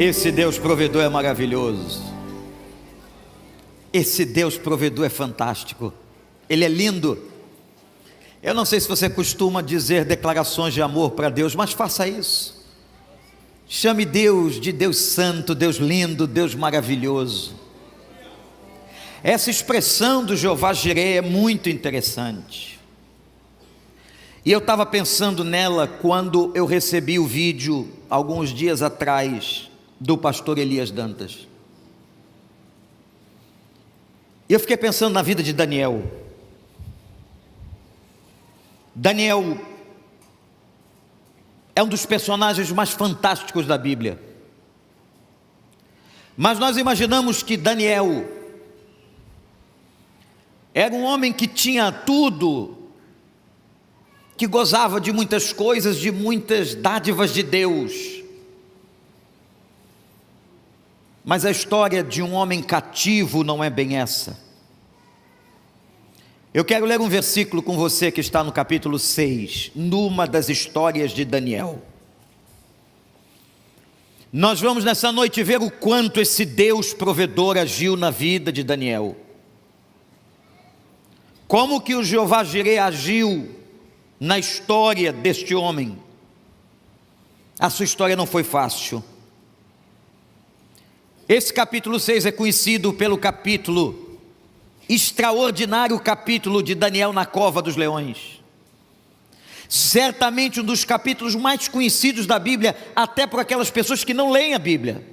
Esse Deus provedor é maravilhoso. Esse Deus provedor é fantástico. Ele é lindo. Eu não sei se você costuma dizer declarações de amor para Deus, mas faça isso. Chame Deus de Deus santo, Deus lindo, Deus maravilhoso. Essa expressão do Jeová Jireh é muito interessante. E eu estava pensando nela quando eu recebi o vídeo, alguns dias atrás, do pastor Elias Dantas. E eu fiquei pensando na vida de Daniel. Daniel é um dos personagens mais fantásticos da Bíblia. Mas nós imaginamos que Daniel era um homem que tinha tudo, que gozava de muitas coisas, de muitas dádivas de Deus. Mas a história de um homem cativo não é bem essa. Eu quero ler um versículo com você que está no capítulo 6, numa das histórias de Daniel. Nós vamos nessa noite ver o quanto esse Deus provedor agiu na vida de Daniel. Como que o Jeová Jireh agiu na história deste homem. A sua história não foi fácil. Esse capítulo 6 é conhecido pelo capítulo, extraordinário capítulo de Daniel na cova dos leões. Certamente um dos capítulos mais conhecidos da Bíblia, até por aquelas pessoas que não leem a Bíblia.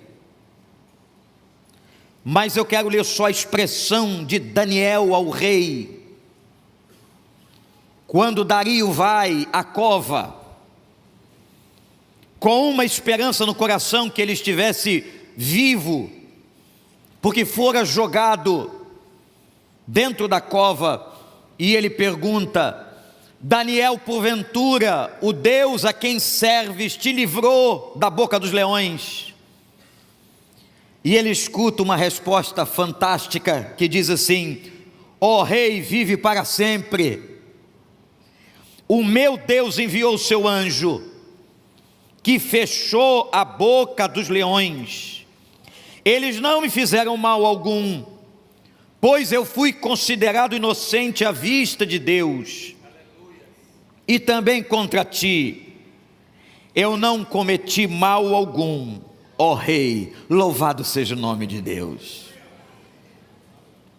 Mas eu quero ler só a expressão de Daniel ao rei. Quando Dario vai à cova, com uma esperança no coração que ele estivesse vivo, porque fora jogado dentro da cova, e ele pergunta: Daniel, porventura, o Deus a quem serves te livrou da boca dos leões? E ele escuta uma resposta fantástica, que diz assim: ó rei, vive para sempre, o meu Deus enviou o seu anjo, que fechou a boca dos leões. Eles não me fizeram mal algum, pois eu fui considerado inocente à vista de Deus. E também contra ti eu não cometi mal algum, ó rei, louvado seja o nome de Deus.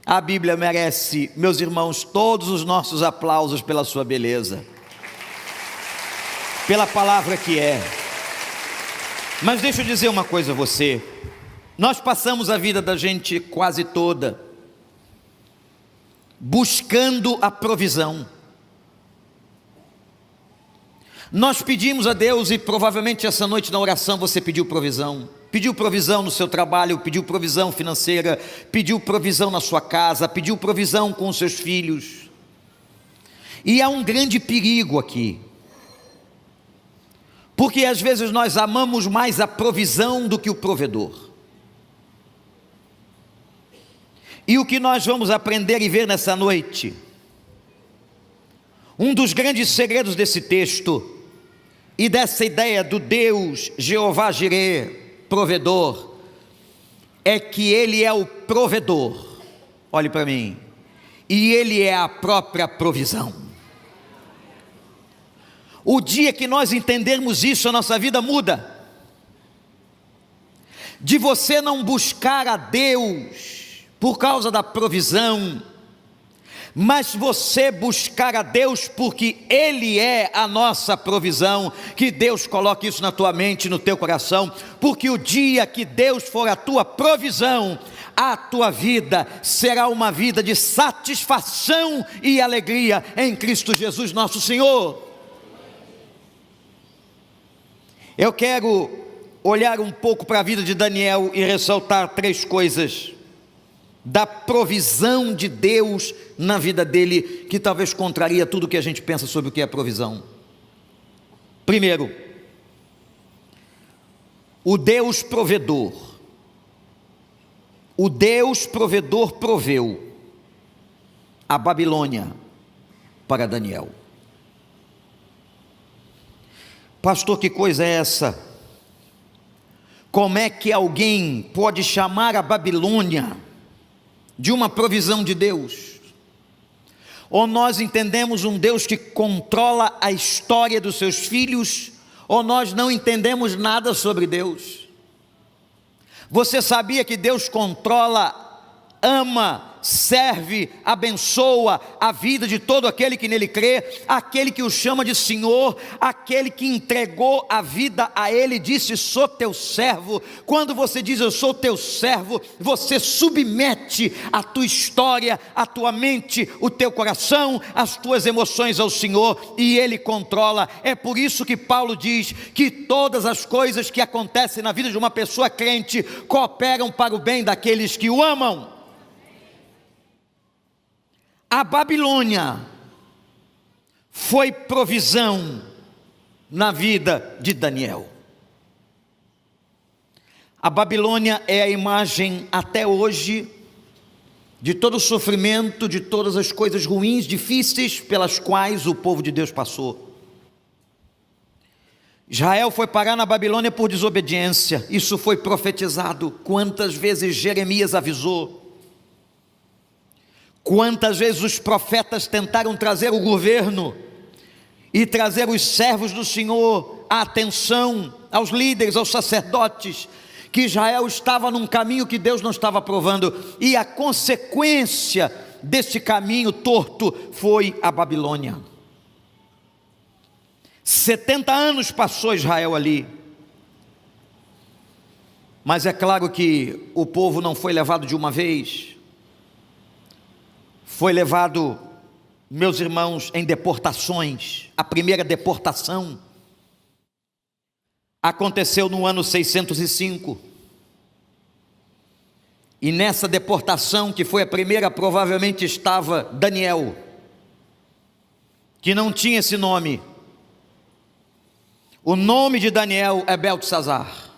A Bíblia merece, meus irmãos, todos os nossos aplausos pela sua beleza, pela palavra que é. Mas deixa eu dizer uma coisa a você. Nós passamos a vida da gente quase toda buscando a provisão. Nós pedimos a Deus, e provavelmente essa noite na oração você pediu provisão. Pediu provisão no seu trabalho, pediu provisão financeira, pediu provisão na sua casa, pediu provisão com os seus filhos. E há um grande perigo aqui, porque às vezes nós amamos mais a provisão do que o provedor. E o que nós vamos aprender e ver nessa noite, um dos grandes segredos desse texto, e dessa ideia do Deus Jeová Jireh, provedor, é que Ele é o provedor, olhe para mim, e Ele é a própria provisão. O dia que nós entendermos isso, a nossa vida muda. De você não buscar a Deus por causa da provisão, mas você buscar a Deus porque Ele é a nossa provisão. Que Deus coloque isso na tua mente, no teu coração, porque o dia que Deus for a tua provisão, a tua vida será uma vida de satisfação e alegria em Cristo Jesus nosso Senhor. Eu quero olhar um pouco para a vida de Daniel e ressaltar 3 coisas da provisão de Deus na vida dele, que talvez contraria tudo o que a gente pensa sobre o que é provisão. Primeiro, o Deus provedor proveu a Babilônia para Daniel. Pastor, que coisa é essa? como é que alguém pode chamar a Babilônia de uma provisão de Deus? Ou nós entendemos um Deus que controla a história dos seus filhos, ou nós não entendemos nada sobre Deus. Você sabia que Deus controla, ama, serve, abençoa a vida de todo aquele que nele crê, aquele que o chama de Senhor, aquele que entregou a vida a ele, disse: sou teu servo. Quando você diz eu sou teu servo, você submete a tua história, a tua mente, o teu coração, as tuas emoções ao Senhor, e ele controla. É por isso que Paulo diz que todas as coisas que acontecem na vida de uma pessoa crente cooperam para o bem daqueles que o amam. A Babilônia foi provisão na vida de Daniel. A Babilônia é a imagem até hoje de todo o sofrimento, de todas as coisas ruins, difíceis pelas quais o povo de Deus passou. Israel foi parar na Babilônia por desobediência. Isso foi profetizado. Quantas vezes Jeremias avisou? Quantas vezes os profetas tentaram trazer o governo e trazer os servos do Senhor à atenção, aos líderes, aos sacerdotes, que Israel estava num caminho que Deus não estava aprovando, e a consequência desse caminho torto foi a Babilônia. 70 anos passou Israel ali, mas é claro que o povo não foi levado de uma vez. Foi levado, meus irmãos, em deportações. A primeira deportação aconteceu no ano 605. E nessa deportação, que foi a primeira, provavelmente estava Daniel, que não tinha esse nome. O nome de Daniel é Beltesazar.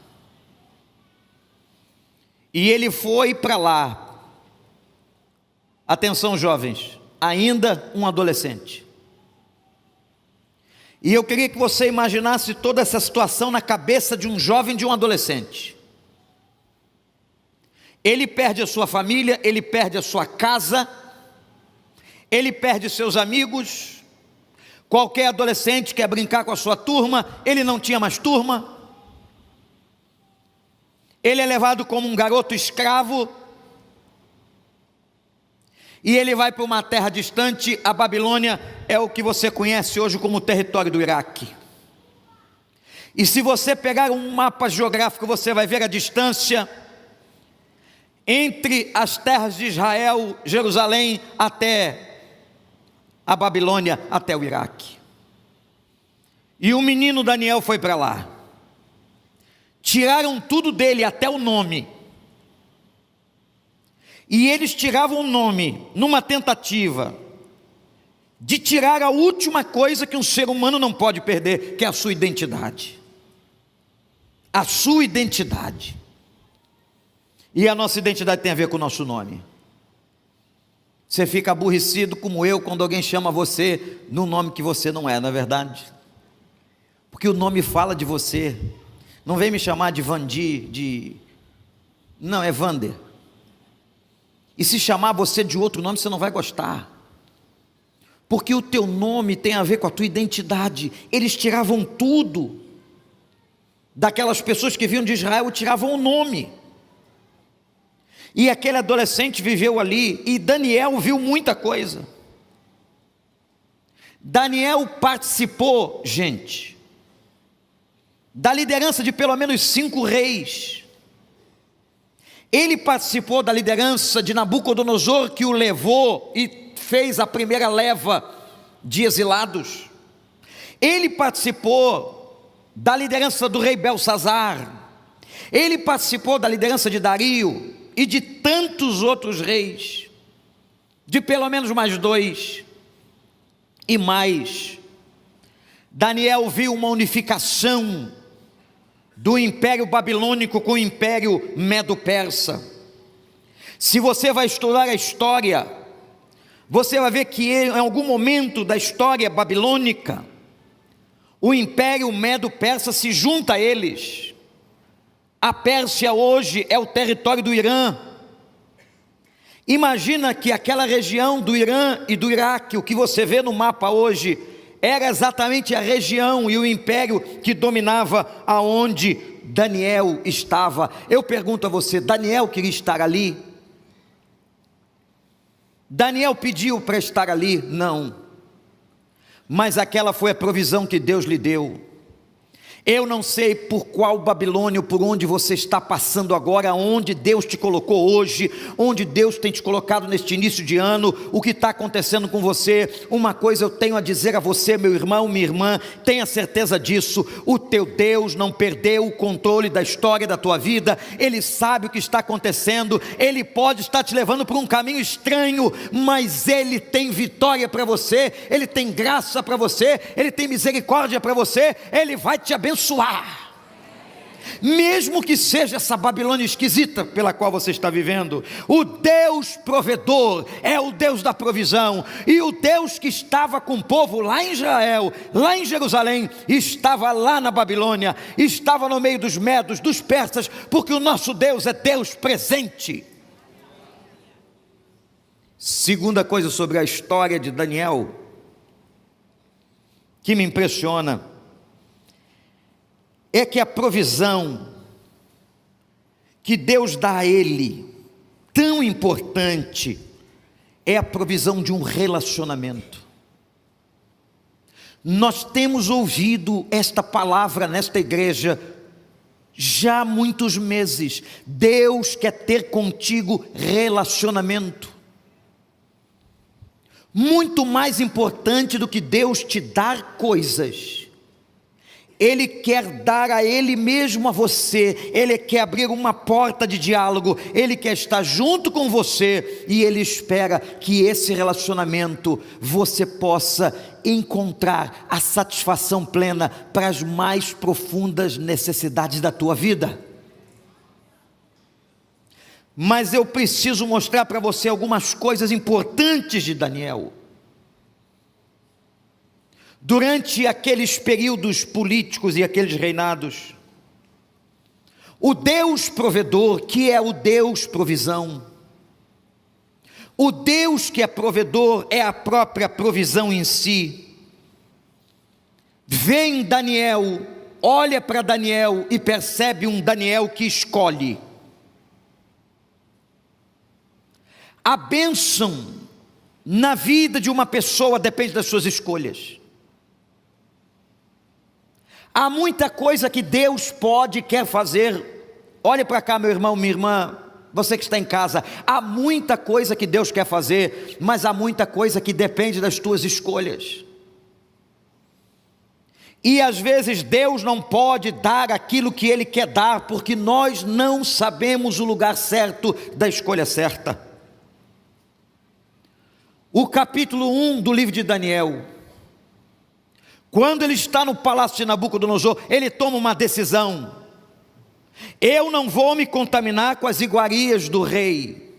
E ele foi para lá. Atenção, jovens, ainda um adolescente. E eu queria que você imaginasse toda essa situação na cabeça de um jovem, de um adolescente. Ele perde a sua família, ele perde a sua casa, ele perde seus amigos. Qualquer adolescente quer brincar com a sua turma, ele não tinha mais turma. Ele é levado como um garoto escravo. E ele vai para uma terra distante. A Babilônia é o que você conhece hoje como o território do Iraque. E se você pegar um mapa geográfico, você vai ver a distância entre as terras de Israel, Jerusalém, até a Babilônia, até o Iraque. E o menino Daniel foi para lá. Tiraram tudo dele, até o nome. E eles tiravam o nome numa tentativa de tirar a última coisa que um ser humano não pode perder, que é a sua identidade. A sua identidade. E a nossa identidade tem a ver com o nosso nome. Você fica aborrecido como eu quando alguém chama você num nome que você não é verdade? Porque o nome fala de você. Não vem me chamar de Vandi, não, é Vander. E se chamar você de outro nome, você não vai gostar. Porque o teu nome tem a ver com a tua identidade. Eles tiravam tudo. Daquelas pessoas que vinham de Israel, tiravam o nome. E aquele adolescente viveu ali. E Daniel viu muita coisa. Daniel participou, gente, da liderança de pelo menos 5 reis. Ele participou da liderança de Nabucodonosor, que o levou e fez a primeira leva de exilados. Ele participou da liderança do rei Belsazar. Ele participou da liderança de Dario e de tantos outros reis, de pelo menos mais 2 e mais. Daniel viu uma unificação do Império Babilônico com o Império Medo-Persa. Se você vai estudar a história, você vai ver que em algum momento da história babilônica, o Império Medo-Persa se junta a eles. A Pérsia hoje é o território do Irã. Imagina que aquela região do Irã e do Iraque, o que você vê no mapa hoje, era exatamente a região e o império que dominava aonde Daniel estava. Eu pergunto a você, Daniel queria estar ali? Daniel pediu para estar ali? Não. Mas aquela foi a provisão que Deus lhe deu. Eu não sei por qual Babilônia, por onde você está passando agora, onde Deus te colocou hoje, onde Deus tem te colocado neste início de ano, o que está acontecendo com você. Uma coisa eu tenho a dizer a você, meu irmão, minha irmã, tenha certeza disso: o teu Deus não perdeu o controle da história da tua vida. Ele sabe o que está acontecendo, Ele pode estar te levando por um caminho estranho, mas Ele tem vitória para você, Ele tem graça para você, Ele tem misericórdia para você, Ele vai te abençoar. Mesmo que seja essa Babilônia esquisita pela qual você está vivendo, o Deus provedor é o Deus da provisão. E o Deus que estava com o povo lá em Israel, lá em Jerusalém, estava lá na Babilônia, estava no meio dos medos, dos persas, porque o nosso Deus é Deus presente. Segunda coisa sobre a história de Daniel que me impressiona é que a provisão que Deus dá a ele, tão importante, é a provisão de um relacionamento. Nós temos ouvido esta palavra nesta igreja já há muitos meses. Deus quer ter contigo relacionamento. Muito mais importante do que Deus te dar coisas, Ele quer dar a Ele mesmo a você. Ele quer abrir uma porta de diálogo, Ele quer estar junto com você, e Ele espera que esse relacionamento você possa encontrar a satisfação plena para as mais profundas necessidades da tua vida. Mas eu preciso mostrar para você algumas coisas importantes de Daniel. Durante aqueles períodos políticos e aqueles reinados, o Deus provedor, que é o Deus provisão, o Deus que é provedor é a própria provisão em si, vê em Daniel, olha para Daniel e percebe um Daniel que escolhe. A bênção na vida de uma pessoa depende das suas escolhas. Há muita coisa que Deus pode e quer fazer. Olha para cá, meu irmão, minha irmã, você que está em casa. Há muita coisa que Deus quer fazer, mas há muita coisa que depende das tuas escolhas. E às vezes Deus não pode dar aquilo que Ele quer dar, porque nós não sabemos o lugar certo da escolha certa. O capítulo 1 do livro de Daniel, quando ele está no palácio de Nabucodonosor, ele toma uma decisão: eu não vou me contaminar com as iguarias do rei.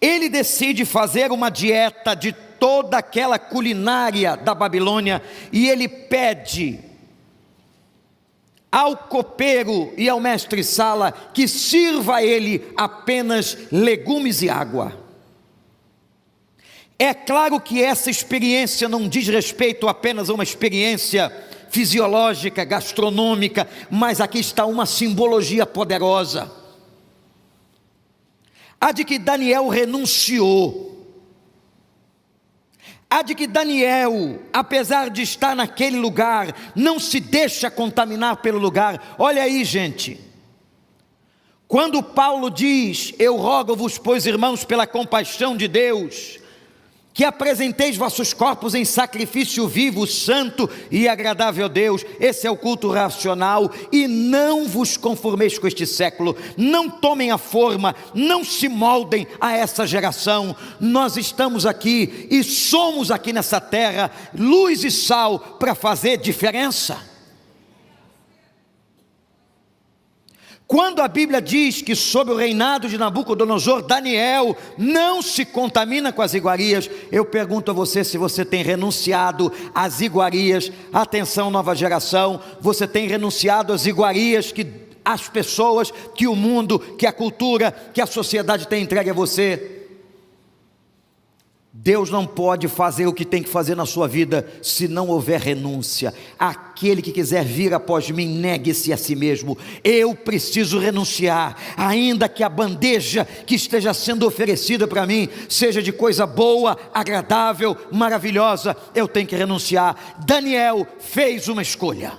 Ele decide fazer uma dieta de toda aquela culinária da Babilônia, e ele pede ao copeiro e ao mestre-sala que sirva a ele apenas legumes e água. É claro que essa experiência não diz respeito apenas a uma experiência fisiológica, gastronômica, mas aqui está uma simbologia poderosa, a de que Daniel renunciou, a de que Daniel, apesar de estar naquele lugar, não se deixa contaminar pelo lugar. Olha aí, gente, quando Paulo diz: eu rogo-vos, pois, irmãos, pela compaixão de Deus, que apresenteis vossos corpos em sacrifício vivo, santo e agradável a Deus. Esse é o culto racional. E não vos conformeis com este século, não tomem a forma, não se moldem a essa geração. Nós estamos aqui e somos aqui nessa terra luz e sal para fazer diferença. Quando a Bíblia diz que sob o reinado de Nabucodonosor, Daniel não se contamina com as iguarias, eu pergunto a você se você tem renunciado às iguarias. Atenção, nova geração, você tem renunciado às iguarias que as pessoas que o mundo, que a cultura, que a sociedade tem entregue a você. Deus não pode fazer o que tem que fazer na sua vida se não houver renúncia. Aquele que quiser vir após mim, negue-se a si mesmo. Eu preciso renunciar, ainda que a bandeja que esteja sendo oferecida para mim seja de coisa boa, agradável, maravilhosa, eu tenho que renunciar. Daniel fez uma escolha.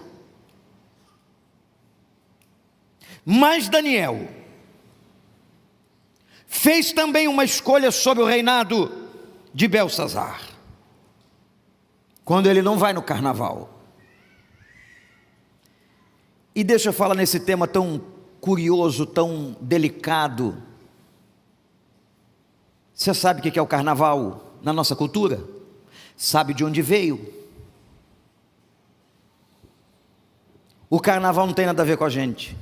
Mas Daniel fez também uma escolha sobre o reinado de Belsazar, quando ele não vai no carnaval. E deixa eu falar nesse tema tão curioso, tão delicado. Você sabe o que é o carnaval na nossa cultura? Sabe de onde veio? O carnaval não tem nada a ver com a gente.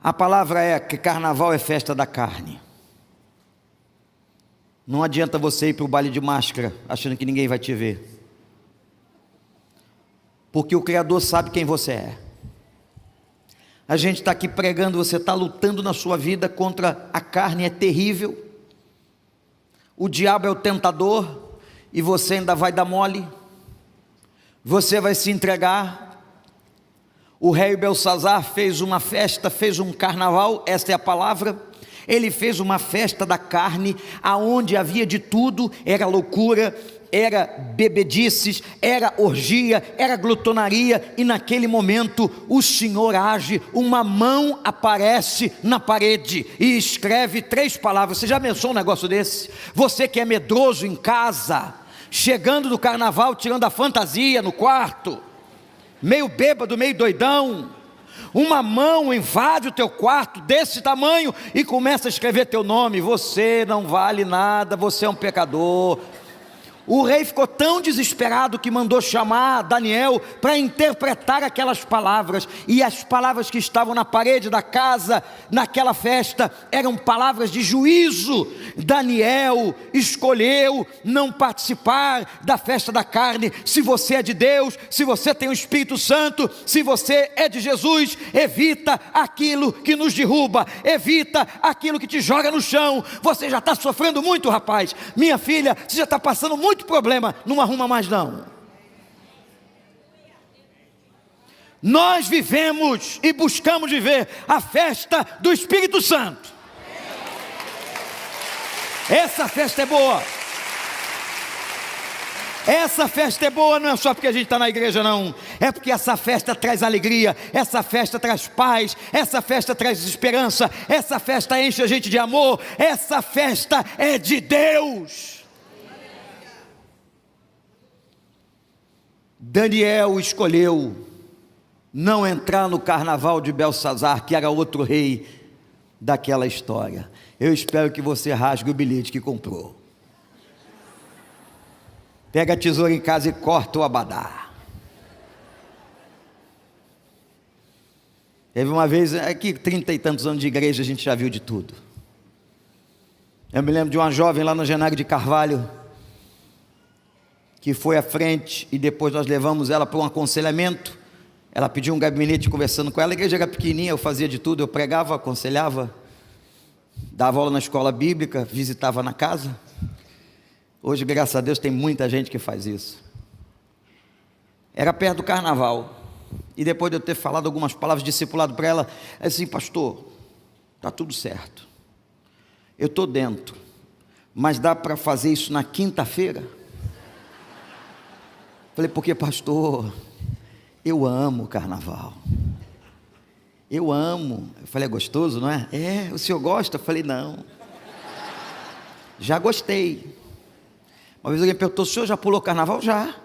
A palavra é que carnaval é festa da carne. Não adianta você ir para o baile de máscara achando que ninguém vai te ver, porque o Criador sabe quem você é. A gente está aqui pregando, você está lutando na sua vida contra a carne, é terrível. O diabo é o tentador e você ainda vai dar mole, você vai se entregar. O rei Belsazar fez uma festa, fez um carnaval, esta é a palavra. Ele fez uma festa da carne, aonde havia de tudo, era loucura, era bebedices, era orgia, era glutonaria, e naquele momento o Senhor age, uma mão aparece na parede e escreve 3 palavras. Você já pensou um negócio desse? Você que é medroso em casa, chegando do carnaval, tirando a fantasia no quarto, meio bêbado, meio doidão, uma mão invade o teu quarto desse tamanho e começa a escrever teu nome. Você não vale nada, você é um pecador. O rei ficou tão desesperado que mandou chamar Daniel para interpretar aquelas palavras, e as palavras que estavam na parede da casa, naquela festa, eram palavras de juízo. Daniel escolheu não participar da festa da carne. Se você é de Deus, se você tem o Espírito Santo, se você é de Jesus, evita aquilo que nos derruba, evita aquilo que te joga no chão. Você já está sofrendo muito, rapaz, minha filha, você já está passando muito problema, não arruma mais não. Nós vivemos e buscamos viver a festa do Espírito Santo. Essa festa é boa. Essa festa é boa, não é só porque a gente está na igreja não, é porque essa festa traz alegria, essa festa traz paz, essa festa traz esperança, essa festa enche a gente de amor, essa festa é de Deus. Daniel escolheu não entrar no carnaval de Belsazar, que era outro rei daquela história. Eu espero que você rasgue o bilhete que comprou. Pega a tesoura em casa e corta o abadá. Teve uma vez, aqui 30 e tantos anos de igreja, a gente já viu de tudo. Eu me lembro de uma jovem lá no Genário de Carvalho, que foi à frente, e depois nós levamos ela para um aconselhamento. Ela pediu um gabinete conversando com ela. A igreja era pequenininha, eu fazia de tudo, eu pregava, aconselhava, dava aula na escola bíblica, visitava na casa. Hoje, graças a Deus, tem muita gente que faz isso. Era perto do carnaval, e depois de eu ter falado algumas palavras de discipulado para ela, assim: pastor, está tudo certo, eu estou dentro, mas dá para fazer isso na quinta-feira? Falei: porque pastor, eu amo o carnaval, eu amo. Eu falei: é gostoso, não é? É, o senhor gosta? Eu falei: não, já gostei. Uma vez alguém perguntou: o senhor já pulou carnaval? Já.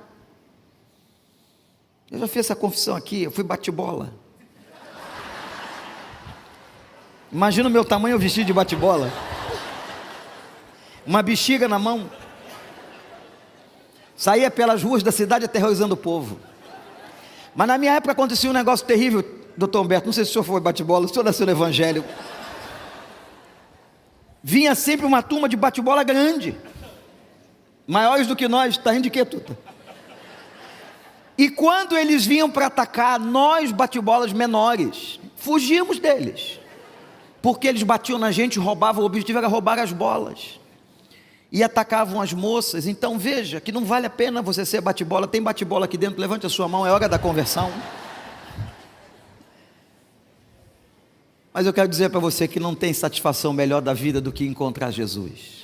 Eu já fiz essa confissão aqui, eu fui bate-bola. Imagina o meu tamanho, eu vestido de bate-bola, uma bexiga na mão, saía pelas ruas da cidade aterrorizando o povo. Mas na minha época acontecia um negócio terrível, doutor Humberto, não sei se o senhor foi bate-bola, o senhor nasceu no evangelho. Vinha sempre uma turma de bate-bola grande, maiores do que nós. Está rindo de quê, Tuta? E quando eles vinham para atacar, nós bate-bolas menores fugíamos deles, porque eles batiam na gente, roubavam, o objetivo era roubar as bolas, e atacavam as moças. Então veja que não vale a pena você ser bate-bola. Tem bate-bola aqui dentro, levante a sua mão, é hora da conversão. Mas eu quero dizer para você que não tem satisfação melhor da vida do que encontrar Jesus.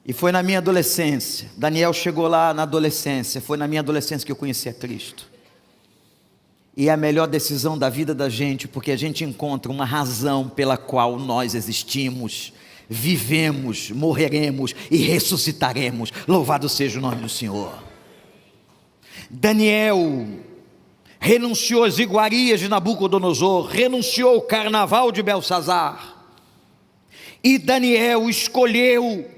E foi na minha adolescência, Daniel chegou lá na adolescência, foi na minha adolescência que eu conheci a Cristo. E é a melhor decisão da vida da gente, porque a gente encontra uma razão pela qual nós existimos, vivemos, morreremos e ressuscitaremos. Louvado seja o nome do Senhor. Daniel renunciou às iguarias de Nabucodonosor, renunciou ao carnaval de Belsazar, e Daniel escolheu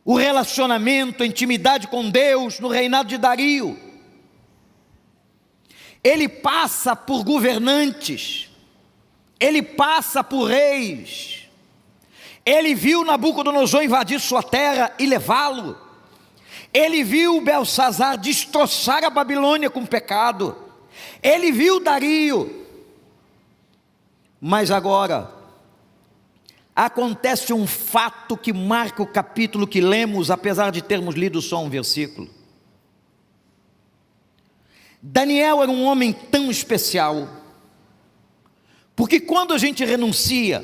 o relacionamento, a intimidade com Deus no reinado de Dario. Ele passa por governantes, ele passa por reis, ele viu Nabucodonosor invadir sua terra e levá-lo, ele viu Belsazar destroçar a Babilônia com pecado, ele viu Dario. Mas agora acontece um fato que marca o capítulo que lemos, apesar de termos lido só um versículo. Daniel era um homem tão especial, porque quando a gente renuncia,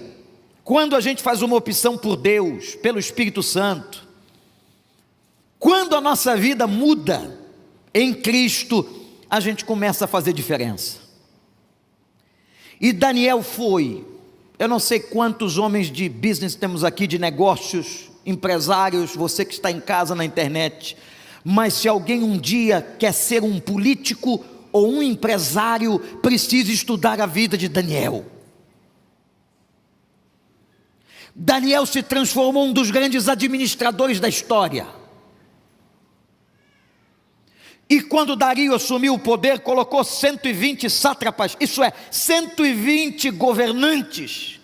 quando a gente faz uma opção por Deus, pelo Espírito Santo, quando a nossa vida muda em Cristo, a gente começa a fazer diferença. E Daniel foi, eu não sei quantos homens de business temos aqui, de negócios, empresários, você que está em casa na internet, mas se alguém um dia quer ser um político ou um empresário, precisa estudar a vida de Daniel. Daniel se transformou em um dos grandes administradores da história. E quando Dario assumiu o poder, colocou 120 sátrapas, isso é, 120 governantes.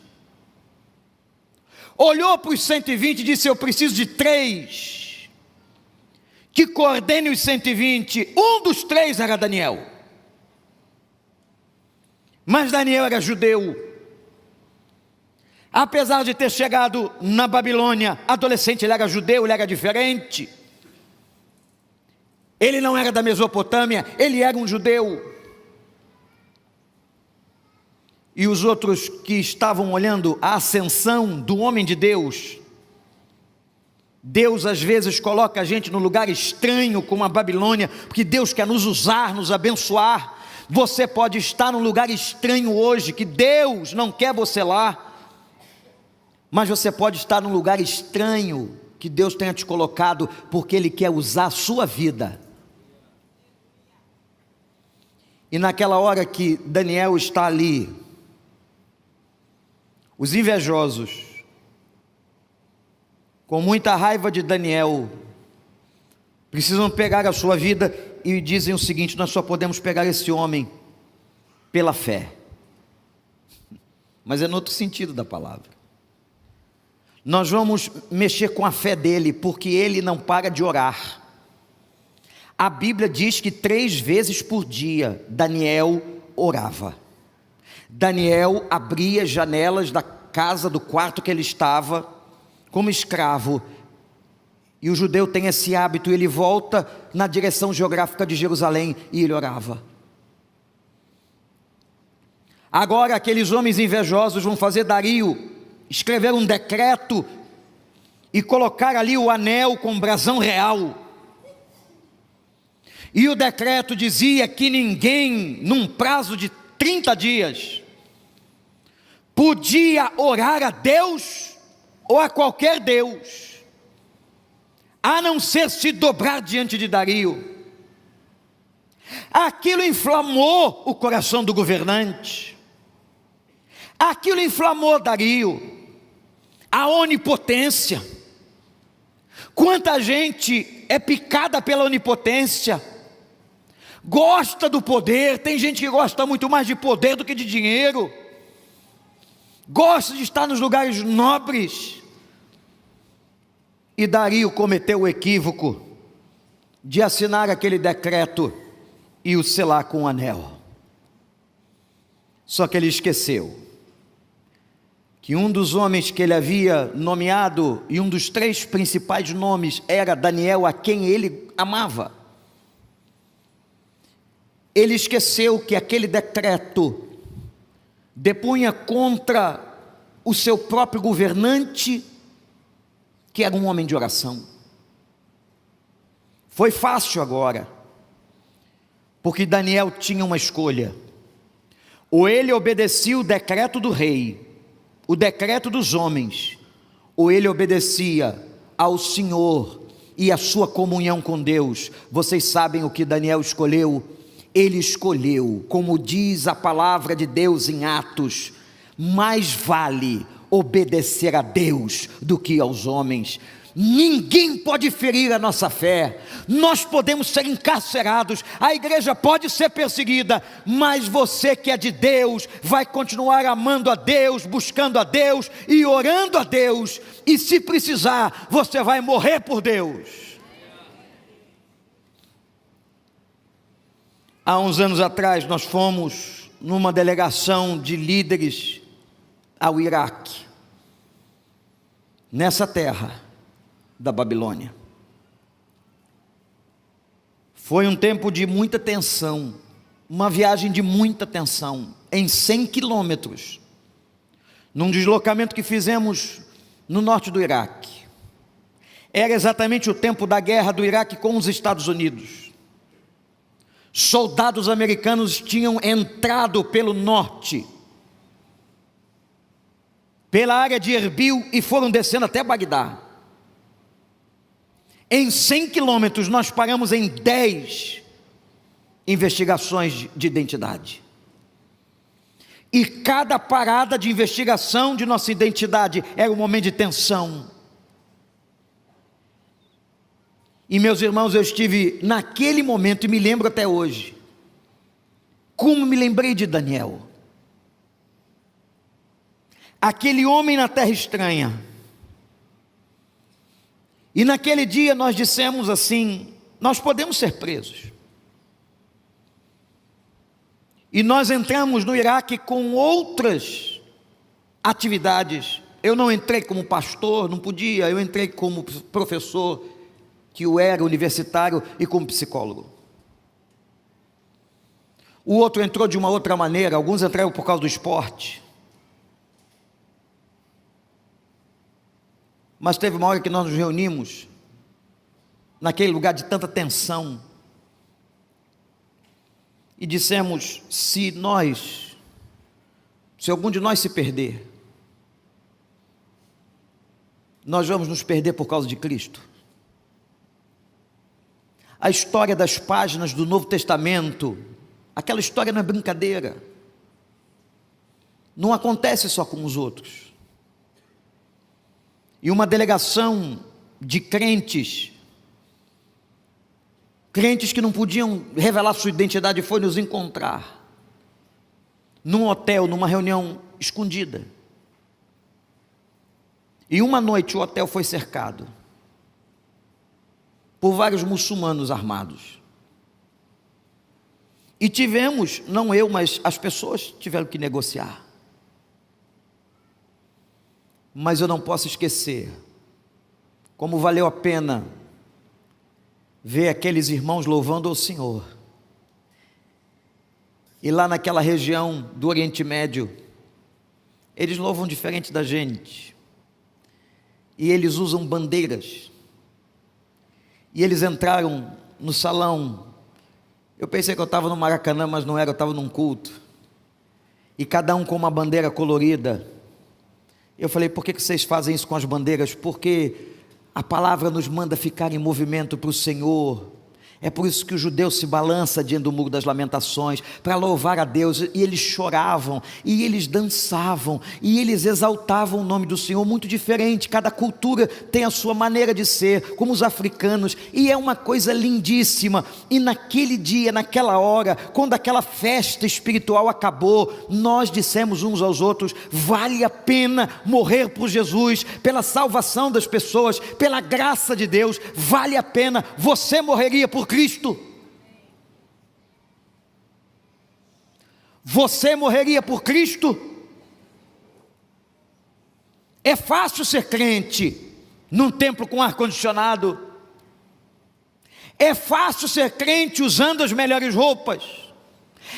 Olhou para os 120 e disse: eu preciso de 3 que coordenem os 120. Um dos 3 era Daniel. Mas Daniel era judeu. Apesar de ter chegado na Babilônia, adolescente, ele era judeu, ele era diferente. Ele não era da Mesopotâmia, ele era um judeu. E os outros que estavam olhando a ascensão do homem de Deus, Deus às vezes coloca a gente no lugar estranho como a Babilônia, porque Deus quer nos usar, nos abençoar. Você pode estar num lugar estranho hoje, que Deus não quer você lá, mas você pode estar num lugar estranho, que Deus tenha te colocado, porque Ele quer usar a sua vida. E naquela hora que Daniel está ali, os invejosos, com muita raiva de Daniel, precisam pegar a sua vida e dizem o seguinte: nós só podemos pegar esse homem pela fé. Mas é no outro sentido da palavra. Nós vamos mexer com a fé dele, porque ele não para de orar. A Bíblia diz que 3 vezes por dia Daniel orava. Daniel abria as janelas da casa, do quarto que ele estava, como escravo. E o judeu tem esse hábito, ele volta na direção geográfica de Jerusalém e ele orava. Agora aqueles homens invejosos vão fazer Dario escrever um decreto e colocar ali o anel com brasão real. E o decreto dizia que ninguém, num prazo de 30 dias, podia orar a Deus ou a qualquer Deus, a não ser se dobrar diante de Dario. Aquilo inflamou o coração do governante, aquilo inflamou Dario, a onipotência. Quanta gente é picada pela onipotência, gosta do poder. Tem gente que gosta muito mais de poder do que de dinheiro, gosta de estar nos lugares nobres. E Dario cometeu o equívoco de assinar aquele decreto e o selar com um anel. Só que ele esqueceu que um dos homens que ele havia nomeado, e um dos 3 principais nomes, era Daniel, a quem ele amava. Ele esqueceu que aquele decreto depunha contra o seu próprio governante, que era um homem de oração. Foi fácil agora, porque Daniel tinha uma escolha: ou ele obedecia o decreto do rei, o decreto dos homens, ou ele obedecia ao Senhor e a sua comunhão com Deus. Vocês sabem o que Daniel escolheu? Ele escolheu, como diz a palavra de Deus em Atos: mais vale obedecer a Deus do que aos homens. Ninguém pode ferir a nossa fé. Nós podemos ser encarcerados, a igreja pode ser perseguida, mas você que é de Deus vai continuar amando a Deus, buscando a Deus e orando a Deus, e se precisar, você vai morrer por Deus. Há uns anos atrás nós fomos numa delegação de líderes ao Iraque, nessa terra da Babilônia. Foi um tempo de muita tensão, uma viagem de muita tensão, em 100 quilômetros, num deslocamento que fizemos no norte do Iraque. Era exatamente o tempo da guerra do Iraque com os Estados Unidos. Soldados americanos tinham entrado pelo norte, pela área de Erbil, e foram descendo até Bagdá. Em 100 quilômetros nós paramos em 10 investigações de identidade, e cada parada de investigação de nossa identidade era um momento de tensão. E meus irmãos, eu estive naquele momento, e me lembro até hoje, como me lembrei de Daniel, aquele homem na terra estranha. E naquele dia nós dissemos assim: nós podemos ser presos. E nós entramos no Iraque com outras atividades. Eu não entrei como pastor, não podia, eu entrei como professor, que eu era universitário, e como psicólogo. O outro entrou de uma outra maneira, alguns entraram por causa do esporte. Mas teve uma hora que nós nos reunimos, naquele lugar de tanta tensão, e dissemos: se algum de nós se perder, nós vamos nos perder por causa de Cristo. A história das páginas do Novo Testamento, aquela história não é brincadeira, não acontece só com os outros. E uma delegação de crentes que não podiam revelar sua identidade, foi nos encontrar num hotel, numa reunião escondida. E uma noite o hotel foi cercado por vários muçulmanos armados. E tivemos, não eu, mas as pessoas tiveram que negociar. Mas eu não posso esquecer como valeu a pena ver aqueles irmãos louvando ao Senhor. E lá naquela região do Oriente Médio, eles louvam diferente da gente, e eles usam bandeiras. E eles entraram no salão. Eu pensei que eu estava no Maracanã, mas não era, eu estava num culto, e cada um com uma bandeira colorida. Eu falei: por que vocês fazem isso com as bandeiras? Porque a palavra nos manda ficar em movimento para o Senhor. É por isso que o judeu se balança diante do muro das lamentações, para louvar a Deus, e eles choravam, e eles dançavam, e eles exaltavam o nome do Senhor, muito diferente, cada cultura tem a sua maneira de ser, como os africanos, e é uma coisa lindíssima. E naquele dia, naquela hora, quando aquela festa espiritual acabou, nós dissemos uns aos outros: vale a pena morrer por Jesus, pela salvação das pessoas, pela graça de Deus, vale a pena. Você morreria por Cristo? Você morreria por Cristo? É fácil ser crente num templo com ar-condicionado. É fácil ser crente usando as melhores roupas.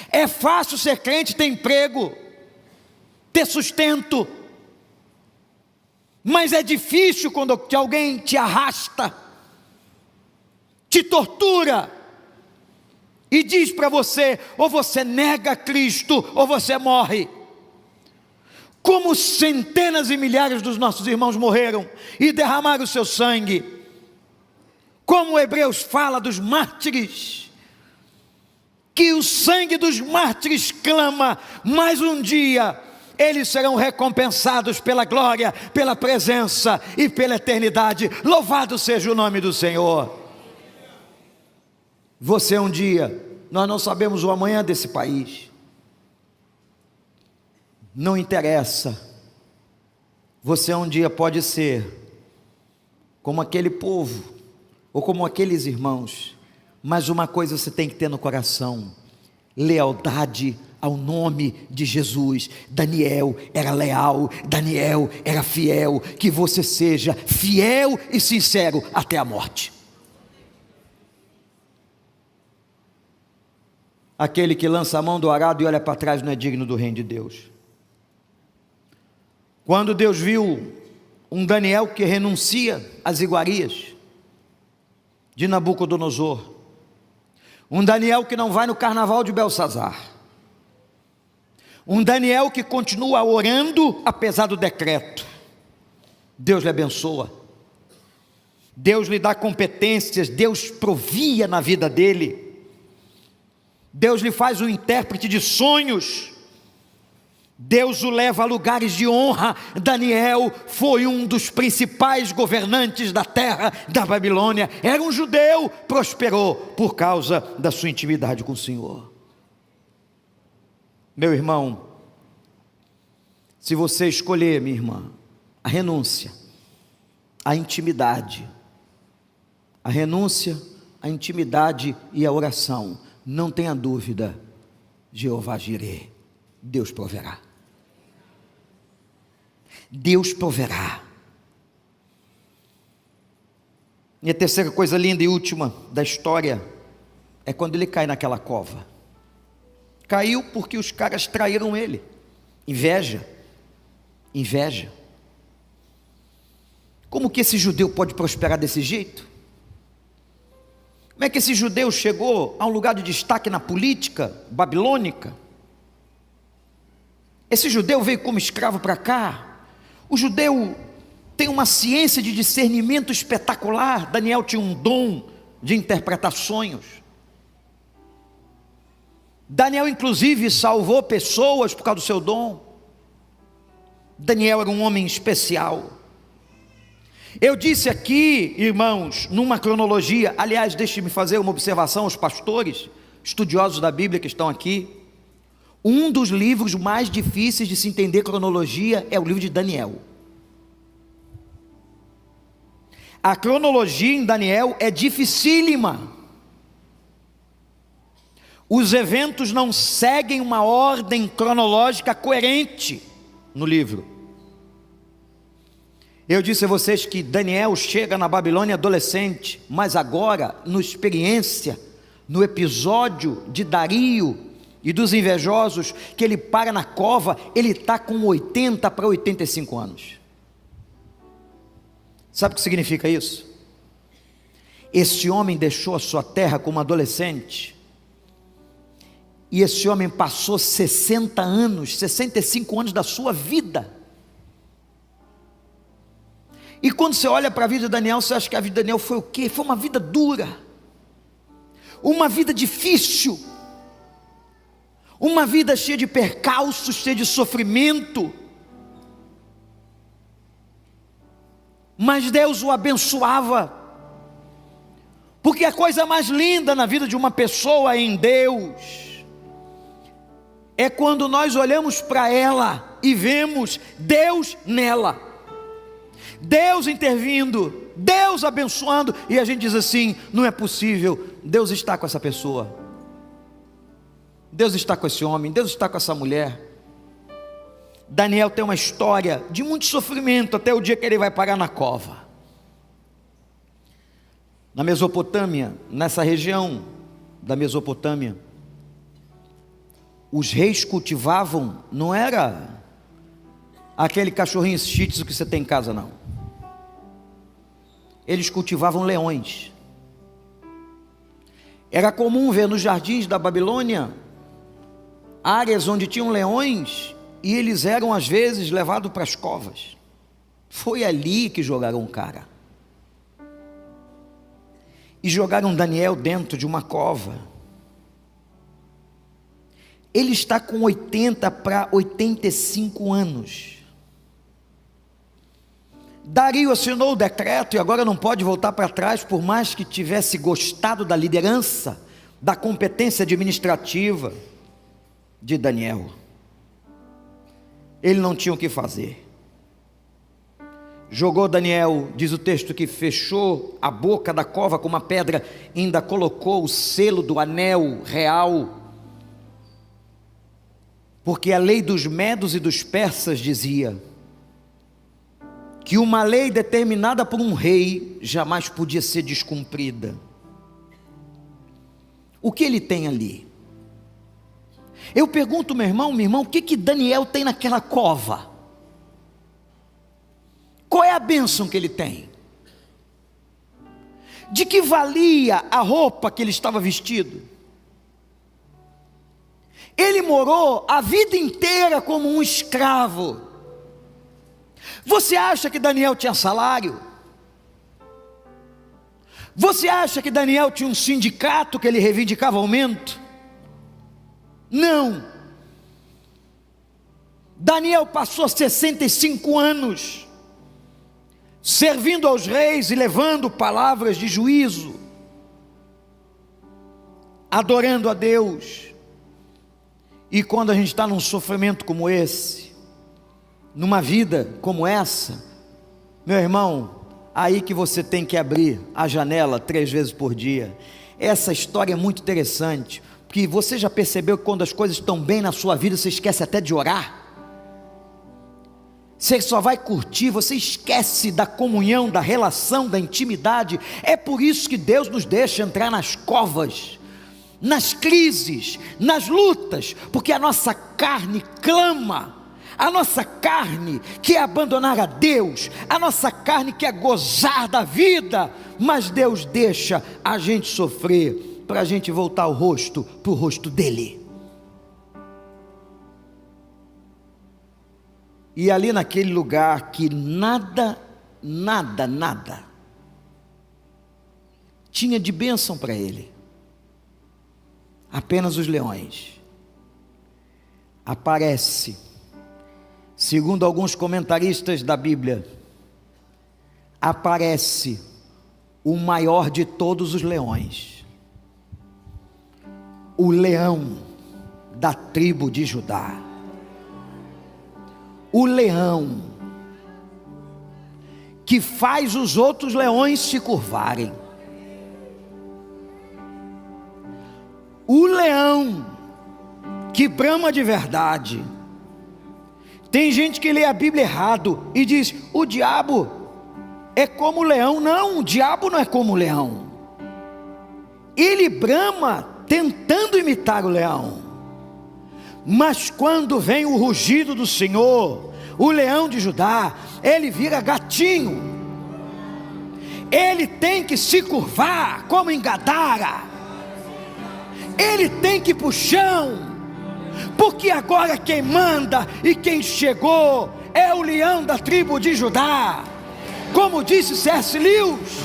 É fácil ser crente, ter emprego, ter sustento. Mas é difícil quando alguém te arrasta, te tortura e diz para você: ou você nega Cristo ou você morre. Como centenas e milhares dos nossos irmãos morreram e derramaram o seu sangue. Como Hebreus fala dos mártires, que o sangue dos mártires clama, mas um dia eles serão recompensados pela glória, pela presença e pela eternidade. Louvado seja o nome do Senhor. Você um dia, nós não sabemos o amanhã desse país, não interessa. Você um dia pode ser como aquele povo, ou como aqueles irmãos, mas uma coisa você tem que ter no coração: lealdade ao nome de Jesus. Daniel era leal, Daniel era fiel. Que você seja fiel e sincero até a morte. Aquele que lança a mão do arado e olha para trás não é digno do reino de Deus. Quando Deus viu um Daniel que renuncia às iguarias de Nabucodonosor, um Daniel que não vai no carnaval de Belsazar, um Daniel que continua orando apesar do decreto, Deus lhe abençoa, Deus lhe dá competências, Deus provia na vida dele, Deus lhe faz um intérprete de sonhos, Deus o leva a lugares de honra. Daniel foi um dos principais governantes da terra da Babilônia, era um judeu, prosperou por causa da sua intimidade com o Senhor. Meu irmão, se você escolher, minha irmã, a renúncia, a intimidade, a renúncia, a intimidade e a oração, não tenha dúvida, Jeová Jireh, Deus proverá. Deus proverá. E a terceira coisa linda e última da história é quando ele cai naquela cova. Caiu porque os caras traíram ele. Inveja. Como que esse judeu pode prosperar desse jeito? Como é que esse judeu chegou a um lugar de destaque na política babilônica? Esse judeu veio como escravo para cá. O judeu tem uma ciência de discernimento espetacular. Daniel tinha um dom de interpretar sonhos. Daniel inclusive salvou pessoas por causa do seu dom. Daniel era um homem especial. Eu disse aqui, irmãos, numa cronologia, aliás, deixe-me fazer uma observação aos pastores, estudiosos da Bíblia que estão aqui. Um dos livros mais difíceis de se entender cronologia é o livro de Daniel. A cronologia em Daniel é dificílima. Os eventos não seguem uma ordem cronológica coerente no livro. Eu disse a vocês que Daniel chega na Babilônia adolescente, mas agora, no experiência, no episódio de Dario e dos invejosos, que ele para na cova, ele está com 80 para 85 anos. Sabe o que significa isso? Esse homem deixou a sua terra como adolescente, e esse homem passou 60 anos, 65 anos da sua vida. E quando você olha para a vida de Daniel, você acha que a vida de Daniel foi o quê? Foi uma vida dura. uma vida difícil, uma vida cheia de percalços, cheia de sofrimento, mas Deus o abençoava, porque a coisa mais linda na vida de uma pessoa em Deus é quando nós olhamos para ela e vemos Deus nela, Deus intervindo, Deus abençoando, e a gente diz assim: não é possível, Deus está com essa pessoa, Deus está com esse homem, Deus está com essa mulher. Daniel tem uma história de muito sofrimento, até o dia que ele vai parar na cova. Na Mesopotâmia, nessa região da Mesopotâmia, os reis cultivavam, não era aquele cachorrinho shih tzu que você tem em casa, não. Eles cultivavam leões. Era comum ver nos jardins da Babilônia áreas onde tinham leões, e eles eram às vezes levados para as covas. Foi ali que jogaram um cara, e jogaram Daniel dentro de uma cova. Ele está com 80 para 85 anos. Dario assinou o decreto e agora não pode voltar para trás, por mais que tivesse gostado da liderança, da competência administrativa de Daniel. Ele não tinha o que fazer. Jogou Daniel, diz o texto, que fechou a boca da cova com uma pedra, ainda colocou o selo do anel real, porque a lei dos medos e dos persas dizia que uma lei determinada por um rei jamais podia ser descumprida. O que ele tem ali? Eu pergunto, meu irmão, minha irmã, o que Daniel tem naquela cova? Qual é a bênção que ele tem? De que valia a roupa que ele estava vestido? Ele morou a vida inteira como um escravo. Você acha que Daniel tinha salário? Você acha que Daniel tinha um sindicato que ele reivindicava aumento? Não. Daniel passou 65 anos servindo aos reis e levando palavras de juízo, adorando a Deus. E quando a gente está num sofrimento como esse, numa vida como essa, meu irmão, aí que você tem que abrir a janela 3 vezes por dia. Essa história é muito interessante, porque você já percebeu que quando as coisas estão bem na sua vida, você esquece até de orar? Você só vai curtir, você esquece da comunhão, da relação, da intimidade. É por isso que Deus nos deixa entrar nas covas, nas crises, nas lutas, porque a nossa carne clama, a nossa carne quer abandonar a Deus, a nossa carne quer gozar da vida, mas Deus deixa a gente sofrer, para a gente voltar o rosto para o rosto dele. E ali naquele lugar que nada tinha de bênção para ele, apenas os leões, aparece, segundo alguns comentaristas da Bíblia, aparece o maior de todos os leões, o leão da tribo de Judá, o leão que faz os outros leões se curvarem, o leão que brama de verdade. Tem gente que lê a Bíblia errado e diz: o diabo é como o leão. Não, o diabo não é como o leão. Ele brama tentando imitar o leão, mas quando vem o rugido do Senhor, o leão de Judá, ele vira gatinho. Ele tem que se curvar como em Gadara, ele tem que ir para o chão, porque agora quem manda e quem chegou é o leão da tribo de Judá. Como disse C.S. Lewis,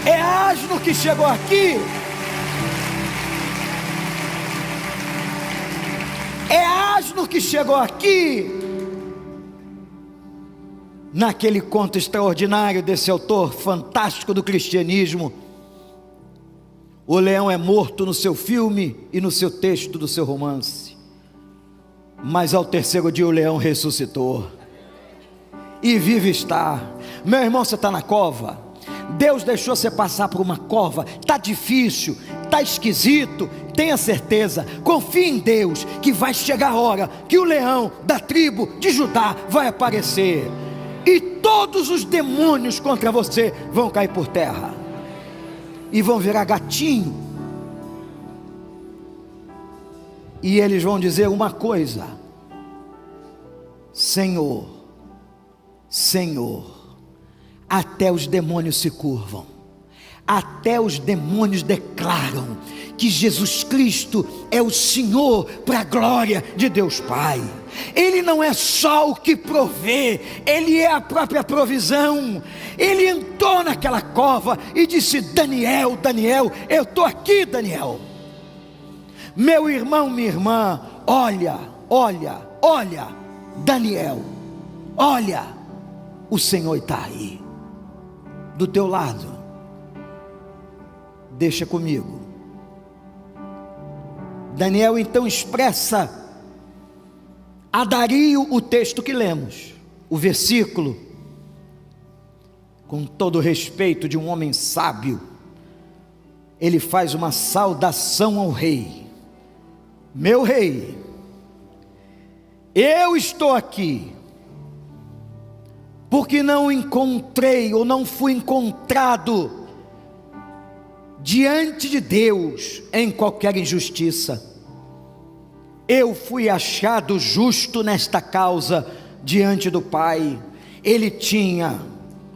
é asno que chegou aqui, é asno que chegou aqui. Naquele conto extraordinário desse autor fantástico do cristianismo, o leão é morto no seu filme e no seu texto do seu romance, mas ao terceiro dia o leão ressuscitou e vive está. Meu irmão, você está na cova, Deus deixou você passar por uma cova, está difícil, está esquisito, tenha certeza, confie em Deus, que vai chegar a hora que o leão da tribo de Judá vai aparecer, e todos os demônios contra você vão cair por terra, e vão virar gatinho, e eles vão dizer uma coisa: Senhor, Senhor. Até os demônios se curvam, até os demônios declaram que Jesus Cristo é o Senhor, para a glória de Deus Pai. Ele não é só o que provê, Ele é a própria provisão. Ele entrou naquela cova e disse: Daniel, Daniel, eu estou aqui, Daniel. Meu irmão, minha irmã, olha, Daniel, olha, o Senhor está aí, do teu lado. Deixa comigo. Daniel então expressa a Dario o texto que lemos, o versículo, com todo o respeito de um homem sábio. Ele faz uma saudação ao rei: meu rei, eu estou aqui porque não encontrei, ou não fui encontrado diante de Deus em qualquer injustiça. Eu fui achado justo nesta causa diante do Pai. Ele tinha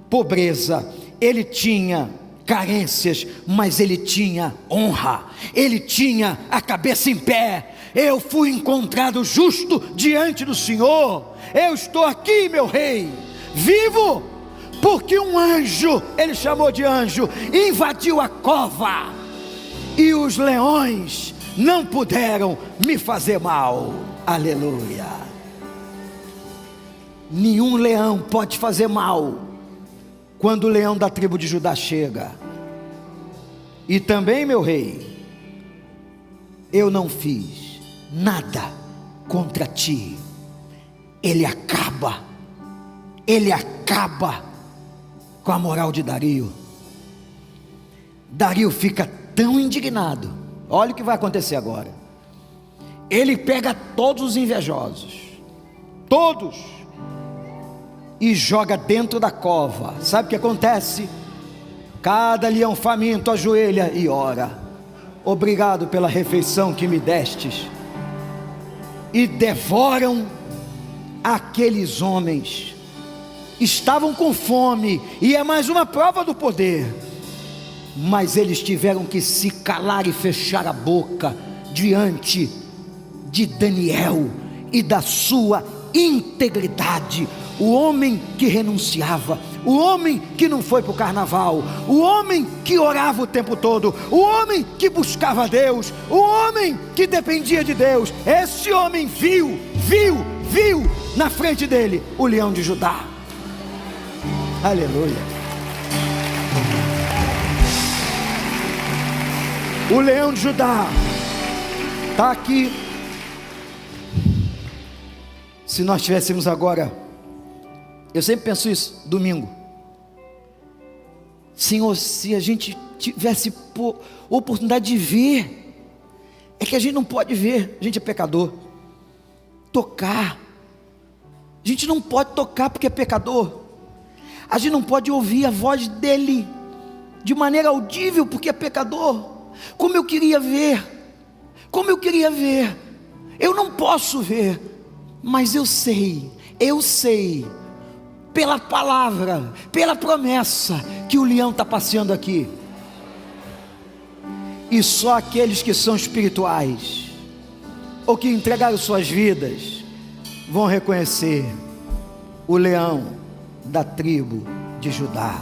pobreza, ele tinha carências, mas ele tinha honra, ele tinha a cabeça em pé. Eu fui encontrado justo diante do Senhor. Eu estou aqui, meu rei, vivo, porque um anjo, ele chamou de anjo, invadiu a cova, e os leões não puderam me fazer mal. Aleluia. Nenhum leão pode fazer mal quando o leão da tribo de Judá chega. E também, meu rei, eu não fiz nada contra ti. Ele acaba com a moral de Dario. Dario fica tão indignado. Olha o que vai acontecer agora. Ele pega todos os invejosos, todos, e joga dentro da cova. Sabe o que acontece? Cada leão faminto ajoelha e ora: obrigado pela refeição que me destes. E devoram aqueles homens. Estavam com fome, e é mais uma prova do poder, mas eles tiveram que se calar e fechar a boca diante de Daniel e da sua integridade. O homem que renunciava, o homem que não foi para o carnaval, o homem que orava o tempo todo, o homem que buscava Deus, o homem que dependia de Deus. Esse homem viu na frente dele o leão de Judá. Aleluia. O leão de Judá está aqui. Se nós tivéssemos agora, eu sempre penso isso, domingo, Senhor, se a gente tivesse oportunidade de ver, é que a gente não pode ver, a gente é pecador. Tocar, a gente não pode tocar porque é pecador. A gente não pode ouvir a voz dele de maneira audível porque é pecador. Como eu queria ver, eu não posso ver, mas eu sei, pela palavra, pela promessa, que o leão está passeando aqui. E só aqueles que são espirituais, ou que entregaram suas vidas, vão reconhecer o leão da tribo de Judá.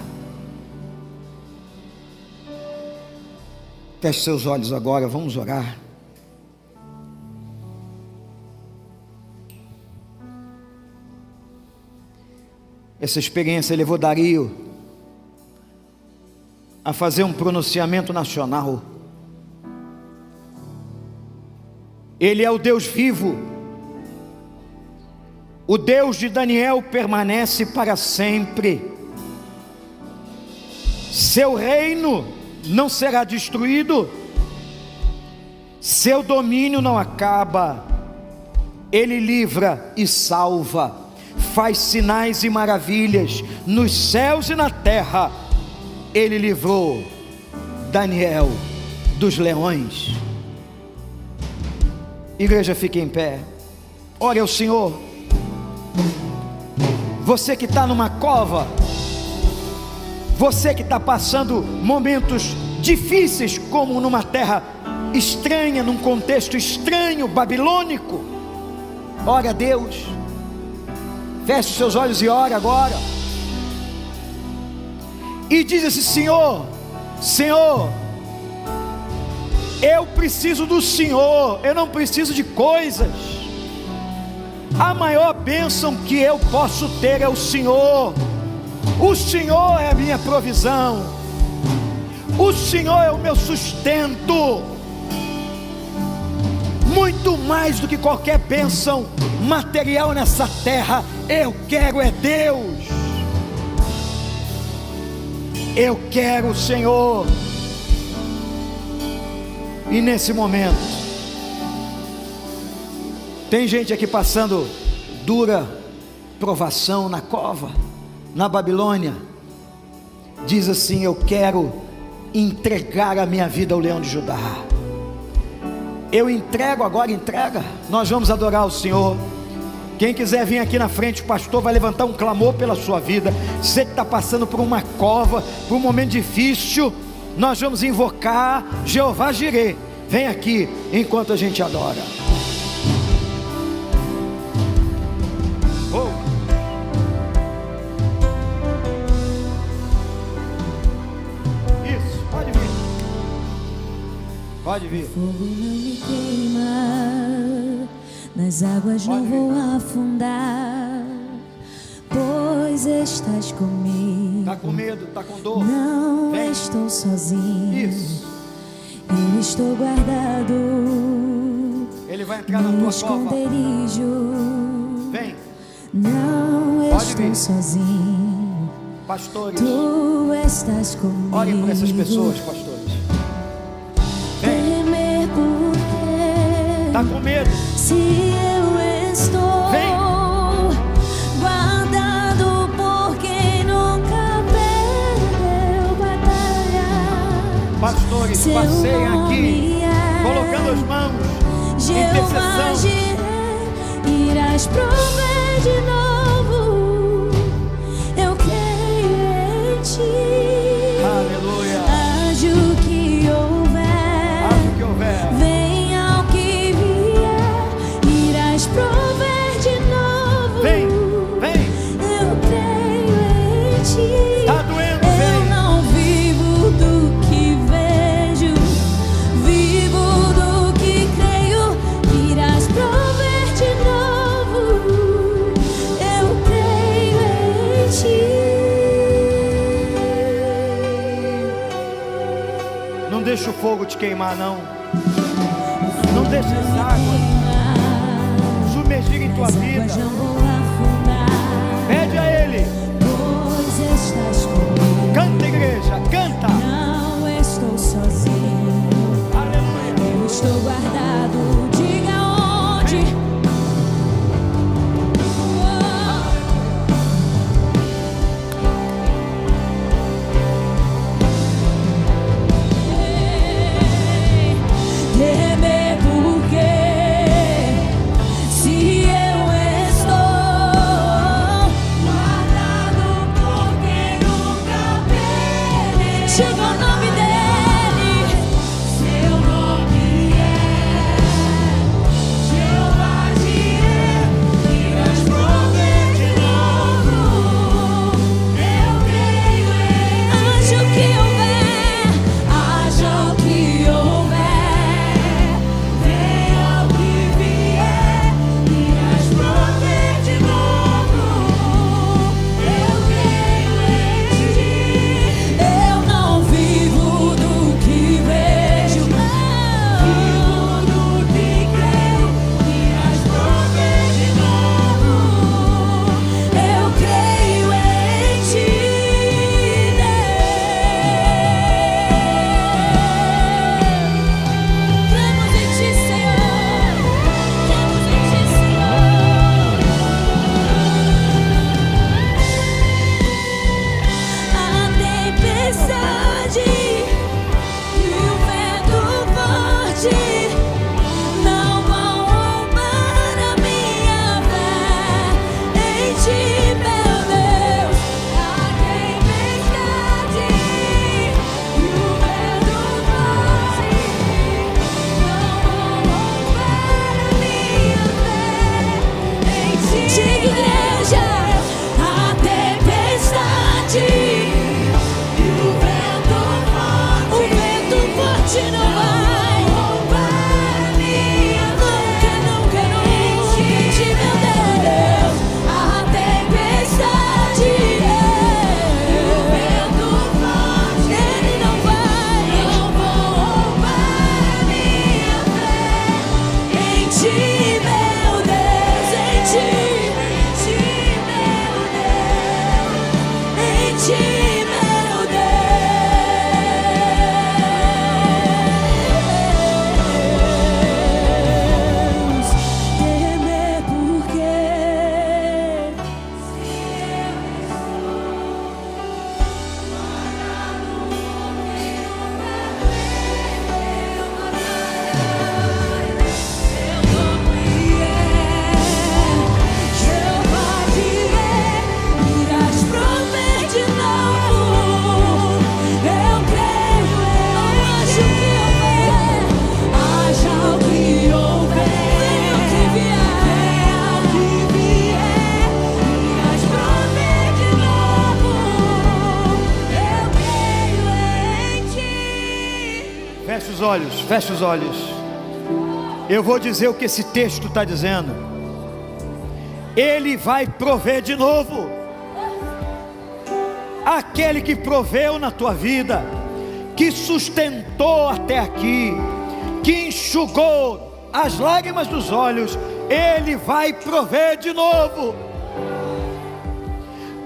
Feche seus olhos agora, vamos orar. Essa experiência levou Dario a fazer um pronunciamento nacional. Ele é o Deus vivo. O Deus de Daniel permanece para sempre. Seu reino não será destruído. Seu domínio não acaba. Ele livra e salva. Faz sinais e maravilhas nos céus e na terra. Ele livrou Daniel dos leões. Igreja, fique em pé. Ore ao Senhor. Você que está numa cova, você que está passando momentos difíceis, como numa terra estranha, num contexto estranho, babilônico, ore a Deus. Feche os seus olhos e ore agora. E diz assim: Senhor, Senhor, eu preciso do Senhor, eu não preciso de coisas. A maior bênção que eu posso ter é o Senhor. O Senhor é a minha provisão. O Senhor é o meu sustento. Muito mais do que qualquer bênção material nessa terra, eu quero é Deus. Eu quero o Senhor. E nesse momento, tem gente aqui passando dura provação na cova, na Babilônia. Diz assim: eu quero entregar a minha vida ao leão de Judá. Eu entrego agora, entrega. Nós vamos adorar o Senhor. Quem quiser vir aqui na frente, o pastor vai levantar um clamor pela sua vida. Você que está passando por uma cova, por um momento difícil, nós vamos invocar Jeová Jireh. Vem aqui enquanto a gente adora. Oh. Isso, pode vir. Pode vir. Fogo não me queima, nas águas não vou afundar, pois estás comigo. Está com medo, está com dor? Não Vem. estou sozinho. Isso. Eu estou guardado. Ele vai entrar na no tua esconderijo. Vem. Não Pode estou vir. sozinho. Pastores, Tu estás comigo. orem por essas pessoas, pastores. Vem. Temer porque Está com medo? se eu estou Vem. guardado por quem nunca perdeu batalha. Pastores, Seu passeiem aqui, nome é colocando as mãos, Jeová intercessão. Jireh, irás prover de novo. Eu creio em ti. Aleluia. Haja o que houver, Haja o que houver. venha o que vier, irás prover de novo. Vem, vem. Eu creio em ti. Está doendo, Eu vem. não vivo do que vejo, vivo do que creio, irás prover de novo. Eu creio em ti. Não deixa o fogo te queimar, não. Não deixa as águas submergirem tua As vida. águas não vão afundar, Pede a Ele. pois estás comigo. Canta, igreja, canta. Não estou sozinho. Aleluia. Eu estou guardado, diga onde. Temer porque se eu estou guardado por quem nunca perdeu. Chega o nome dele. Seu nome é Jeová não vão roubar a minha fé em ti, meu Deus. A tempestade e o vento forte não vão roubar a minha fé em ti. Diga, igreja, a tempestade e o vento forte não vai roubar a minha fé. Nunca, em ti, meu Deus. A tempestade e o vento forte, ele não vão roubar a minha fé em ti, meu Deus. Em ti, meu Deus. Em ti, meu Deus. Temer porque se eu irás prover de novo. Eu creio, haja o que houver, venha o que vier, irás prover de novo. Eu creio em ti. Feche os olhos, feche os olhos. Eu vou dizer o que esse texto está dizendo. Ele vai prover de novo. Aquele que proveu na tua vida, que sustentou até aqui, que enxugou as lágrimas dos olhos, Ele vai prover de novo.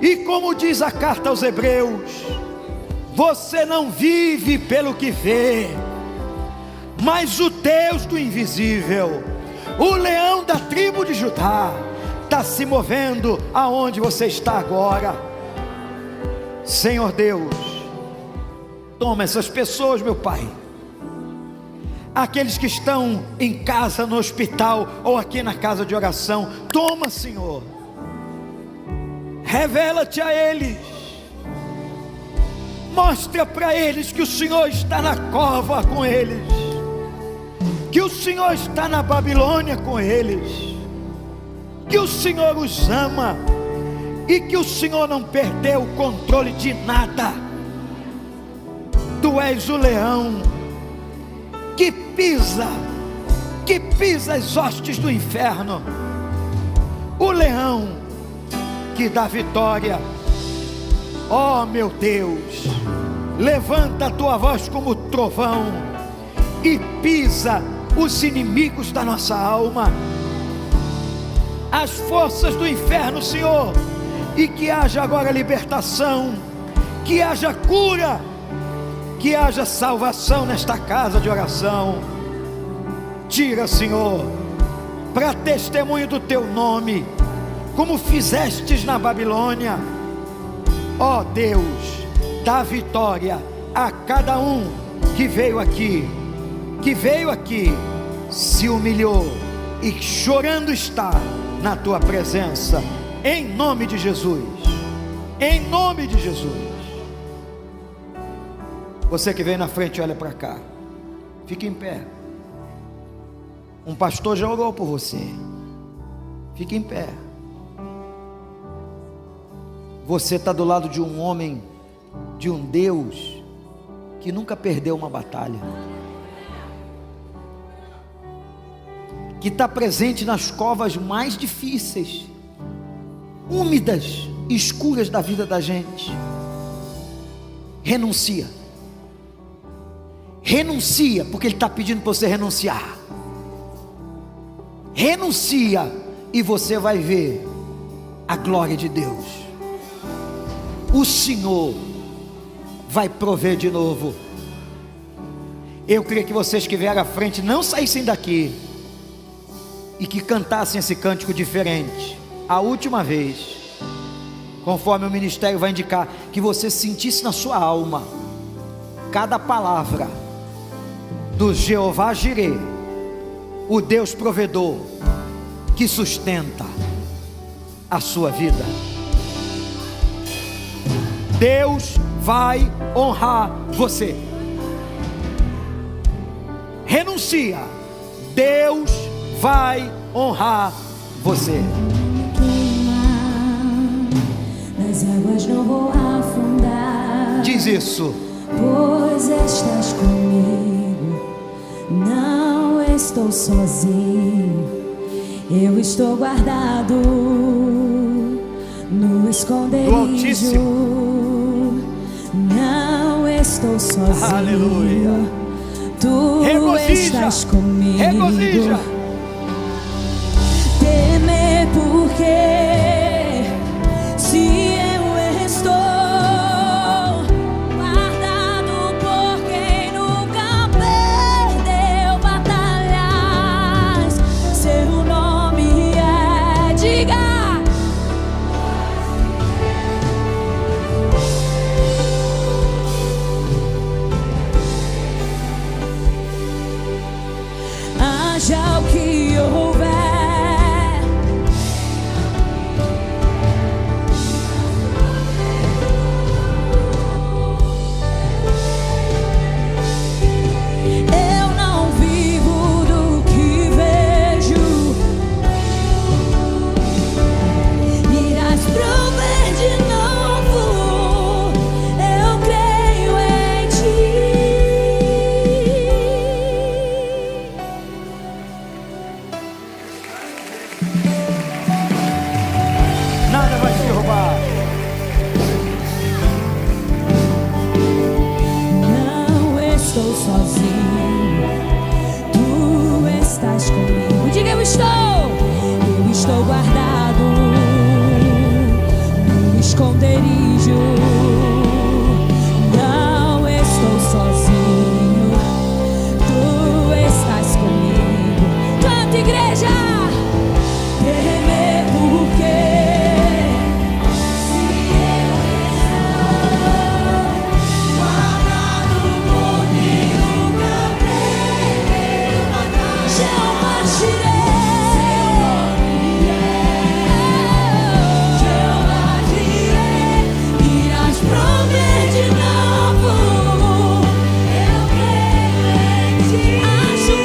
E como diz a carta aos Hebreus, você não vive pelo que vê, mas o Deus do invisível, o leão da tribo de Judá, está se movendo aonde você está agora. Senhor Deus, toma essas pessoas, meu Pai, aqueles que estão em casa, no hospital ou aqui na casa de oração, toma, Senhor, revela-te a eles, mostra para eles que o Senhor está na cova com eles, que o Senhor está na Babilônia com eles, que o Senhor os ama e que o Senhor não perdeu o controle de nada. Tu és o leão que pisa as hostes do inferno, o leão que dá vitória. Ó meu Deus, levanta a tua voz como trovão e pisa os inimigos da nossa alma, as forças do inferno, Senhor, e que haja agora libertação, que haja cura, que haja salvação nesta casa de oração. Tira, Senhor, para testemunho do teu nome, como fizestes na Babilônia. Ó Deus, dá vitória a cada um que veio aqui, se humilhou e chorando está na tua presença, em nome de Jesus, em nome de Jesus. Você que veio na frente, olha para cá, fique em pé. Um pastor já orou por você, fique em pé. Você está do lado de um homem, de um Deus que nunca perdeu uma batalha, que está presente nas covas mais difíceis, úmidas, escuras da vida da gente. Renuncia, porque Ele está pedindo para você renunciar. Renuncia e você vai ver a glória de Deus. O Senhor vai prover de novo. Eu queria que vocês que vieram à frente não saíssem daqui e que cantassem esse cântico diferente, a última vez, conforme o ministério vai indicar, que você sentisse na sua alma cada palavra do Jeová Jirê, o Deus provedor, que sustenta a sua vida. Deus vai honrar você. Renuncia, Deus vai honrar você. Nas águas não vou afundar. Diz isso. Pois estás comigo, não estou sozinho. Eu estou guardado no esconderijo. Do Altíssimo. Não estou sozinho. Aleluia. Tu Regozija. estás comigo. Regozija. Temer porque se eu estou guardado por quem nunca perdeu batalhas, seu nome é, diga. Haja o que houver, eu não vivo do que vejo. Irás prover de novo, eu creio em ti. Nada vai te roubar. Não estou sozinho, tu estás comigo. Diga, eu estou guardado no esconderijo. Não estou sozinho, tu estás comigo. Canta, igreja. Temer porque Jeová Jirê, irás prover de novo, eu creio em ti. Haja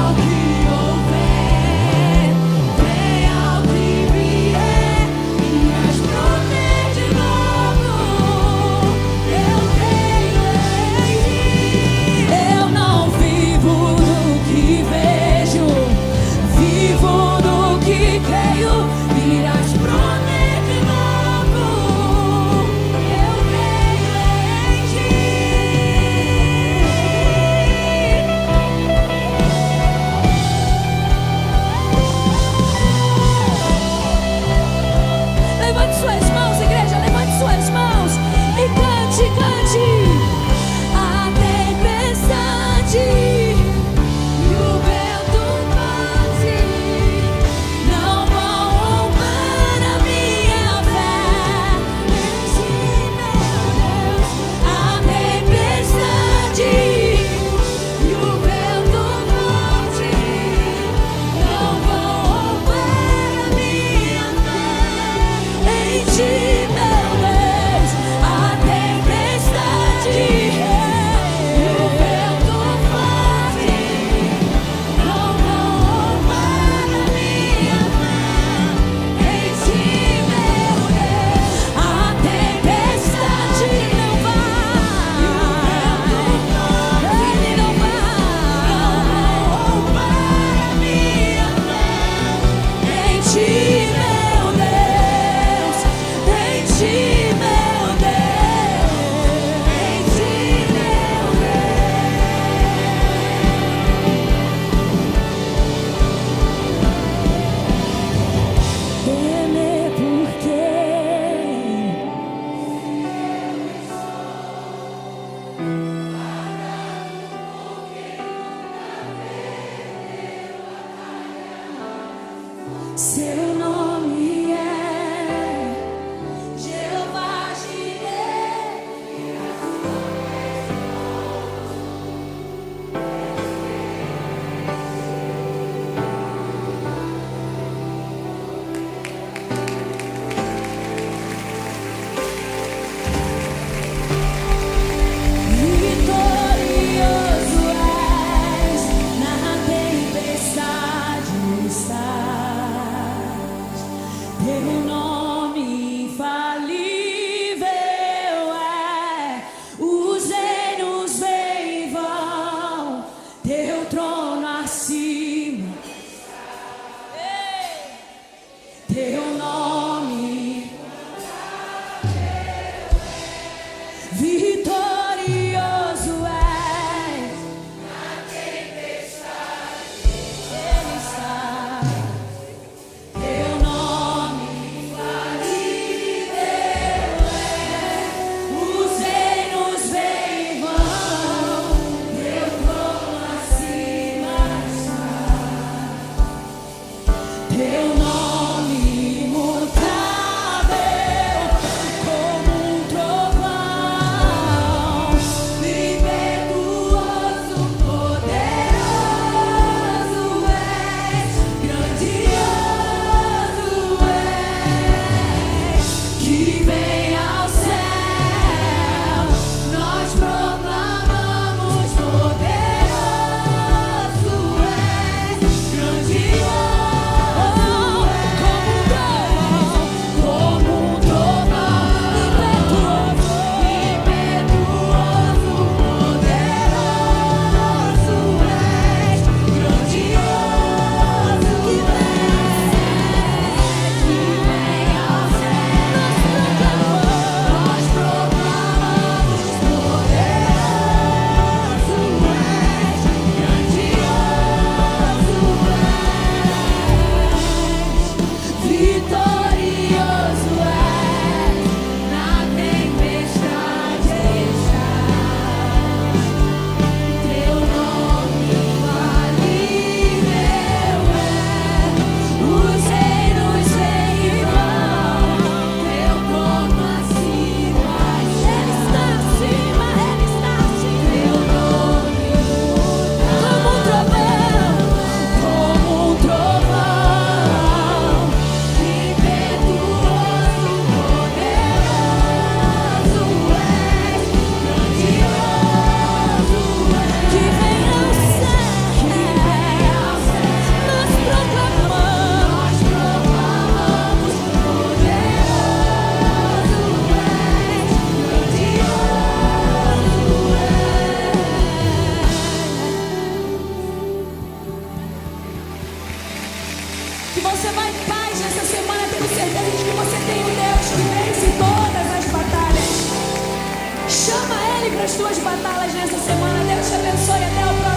o que houver, venha o que vier, irás prover de novo, eu creio em ti. Eu não vivo do que vejo, vivo do que creio. Irás prover de novo, eu creio em ti. Levante suas mãos, igreja, levante suas mãos e cante, cante. A tempestade e o vento bate, não vão roubar a minha fé em ti, meu Deus. A tempestade e o vento bate, não vão roubar a minha fé em ti, meu Deus. A tempestade e o vento bate, não vão roubar a minha fé em ti, meu Deus. A tempestade não vai, ele não vai roubar a minha fé em ti, meu Deus. Em ti, meu Deus. Em ti, meu Deus. Temer porque seu nome é Jeová Jirê. trono acima. Teu nome vitorioso és. Na tempestade Ele está. Teu nome infalível é. Os reinos vêm e vão. Teu trono acima está. Teu nome imutável, como um trovão, impetuoso, poderoso és, grandioso és, que vem ao céu, nós proclamamos, poderoso és, grandioso. Como um trovão, impetuoso, poderoso és, grandioso que vem ao céu, nós proclamamos, poderoso és, grandioso és, vitorioso és, na tempestade está. Teu nome infalível é. Os reinos vêm e vão. Teu trono acima está. Ele está acima, Ele está acima. Teu nome como um trovão, impetuoso, poderoso és, grandioso és, que vem ao céu, nós proclamamos, poderoso és, grandioso és. Que você vai em paz nessa semana, tendo certeza de que você tem um Deus que vence todas as batalhas. Chama Ele para as tuas batalhas nessa semana. Deus te abençoe. Até o próximo.